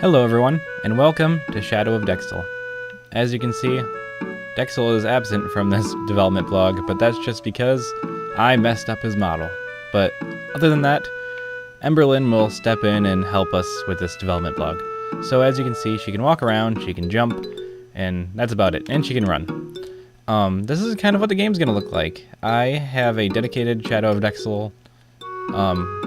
Hello everyone, and welcome to Shadow of Dexl. As you can see, Dexl is absent from this development blog, but that's just because I messed up his model. But other than that, Emberlyn will step in and help us with this development blog. So as you can see, she can walk around, she can jump, and that's about it, and she can run. This is kind of what the game's gonna look like. I have a dedicated Shadow of Dexl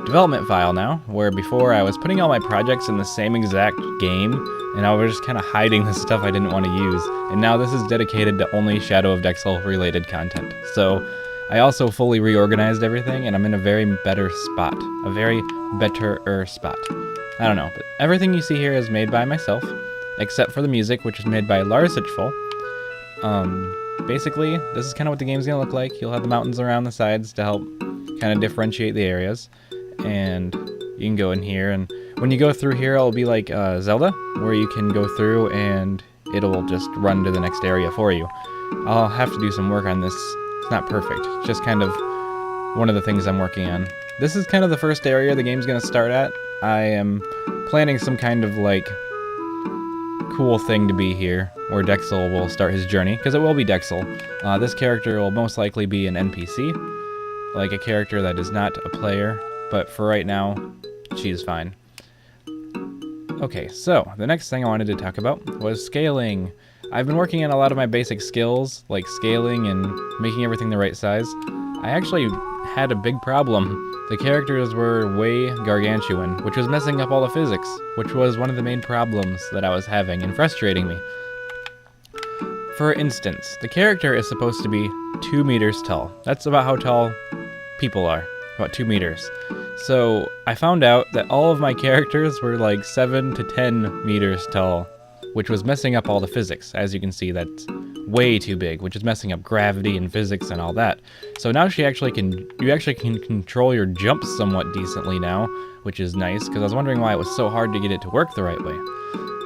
development file now, where before I was putting all my projects in the same exact game, and I was just kind of hiding the stuff I didn't want to use, and now this is dedicated to only Shadow of Dexl related content. So I also fully reorganized everything, and I'm in a very better spot. A very better spot. I don't know, but everything you see here is made by myself, except for the music, which is made by Lars Hitchful. Basically, this is kind of what the game's gonna look like. You'll have the mountains around the sides to help kind of differentiate the areas, and you can go in here, and when you go through here, it'll be like Zelda, where you can go through and it'll just run to the next area for you. I'll have to do some work on this. It's not perfect. It's just kind of one of the things I'm working on. This is kind of the first area the game's gonna start at. I am planning some kind of like cool thing to be here, where Dexl will start his journey, because it will be Dexl. This character will most likely be an NPC, like a character that is not a player, but for right now, she's fine. Okay, so the next thing I wanted to talk about was scaling. I've been working on a lot of my basic skills, like scaling and making everything the right size. I actually had a big problem. The characters were way gargantuan, which was messing up all the physics, which was one of the main problems that I was having and frustrating me. For instance, the character is supposed to be 2 meters tall. That's about how tall people are, about 2 meters. So I found out that all of my characters were like 7 to 10 meters tall, which was messing up all the physics. As you can see, that's way too big, which is messing up gravity and physics and all that. So now you actually can control your jumps somewhat decently now, which is nice, because I was wondering why it was so hard to get it to work the right way.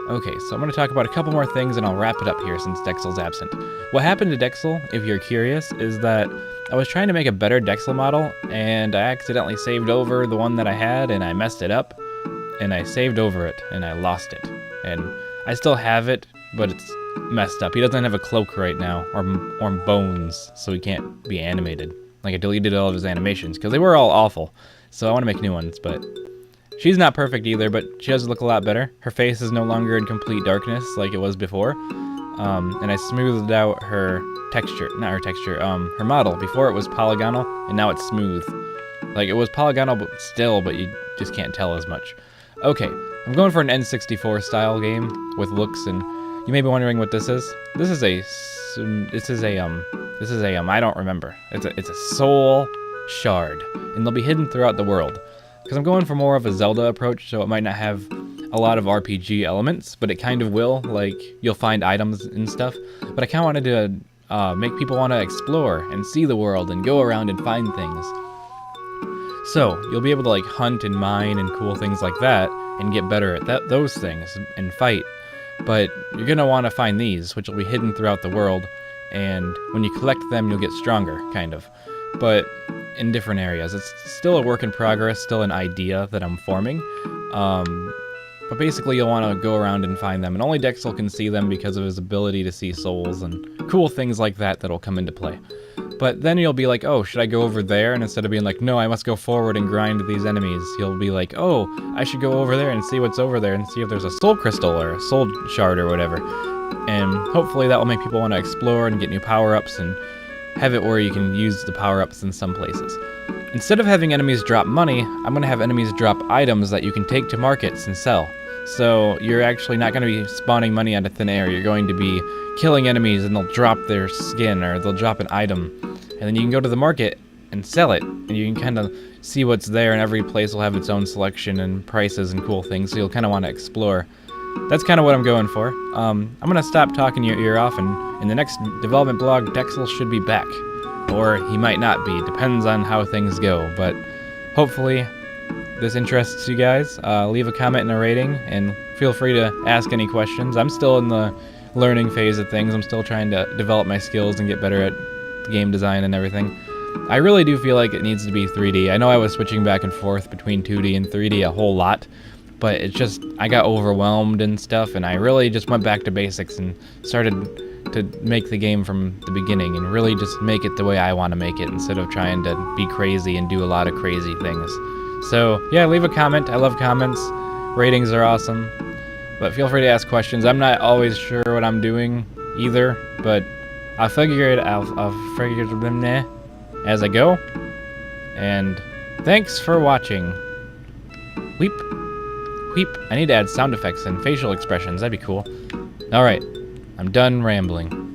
Okay, so I'm going to talk about a couple more things and I'll wrap it up here since Dexl's absent. What happened to Dexl, if you're curious, is that I was trying to make a better Dexl model, and I accidentally saved over the one that I had, and I messed it up, and I saved over it, and I lost it. And I still have it, but it's messed up. He doesn't have a cloak right now, or bones, so he can't be animated. Like, I deleted all of his animations, because they were all awful. So I want to make new ones, but she's not perfect either, but she does look a lot better. Her face is no longer in complete darkness like it was before. And I smoothed out her texture, not her texture, her model. Before it was polygonal, and now it's smooth. Like, it was polygonal but still, but you just can't tell as much. Okay, I'm going for an N64 style game with looks, and you may be wondering what this is. This is a I don't remember. It's a soul shard, and they'll be hidden throughout the world. Because I'm going for more of a Zelda approach, so it might not have a lot of RPG elements, but it kind of will. Like, you'll find items and stuff. But I kind of wanted to make people want to explore and see the world and go around and find things. So you'll be able to like hunt and mine and cool things like that, and get better at those things and fight. But you're gonna want to find these, which will be hidden throughout the world. And when you collect them, you'll get stronger, kind of. But in different areas. It's still a work in progress, still an idea that I'm forming. But basically you'll want to go around and find them, and only Dexl can see them because of his ability to see souls and cool things like that that'll come into play. But then you'll be like, oh, should I go over there? And instead of being like, no, I must go forward and grind these enemies, you'll be like, oh, I should go over there and see what's over there and see if there's a soul crystal or a soul shard or whatever. And hopefully that will make people want to explore and get new power-ups and have it where you can use the power-ups in some places. Instead of having enemies drop money, I'm going to have enemies drop items that you can take to markets and sell. So you're actually not going to be spawning money out of thin air. You're going to be killing enemies, and they'll drop their skin, or they'll drop an item. And then you can go to the market and sell it, and you can kind of see what's there, and every place will have its own selection and prices and cool things, so you'll kind of want to explore. That's kind of what I'm going for. I'm going to stop talking your ear off, and in the next development blog, Dexl should be back. Or he might not be, depends on how things go, but hopefully this interests you guys. Leave a comment and a rating, and feel free to ask any questions. I'm still in the learning phase of things. I'm still trying to develop my skills and get better at game design and everything. I really do feel like it needs to be 3D. I know I was switching back and forth between 2D and 3D a whole lot, but it's just, I got overwhelmed and stuff, and I really just went back to basics and started to make the game from the beginning and really just make it the way I want to make it instead of trying to be crazy and do a lot of crazy things. So yeah, leave a comment. I love comments. Ratings are awesome. But feel free to ask questions. I'm not always sure what I'm doing either, but I'll figure it out. I'll figure it as I go. And thanks for watching. Weep. Weep. I need to add sound effects and facial expressions. That'd be cool. Alright. I'm done rambling.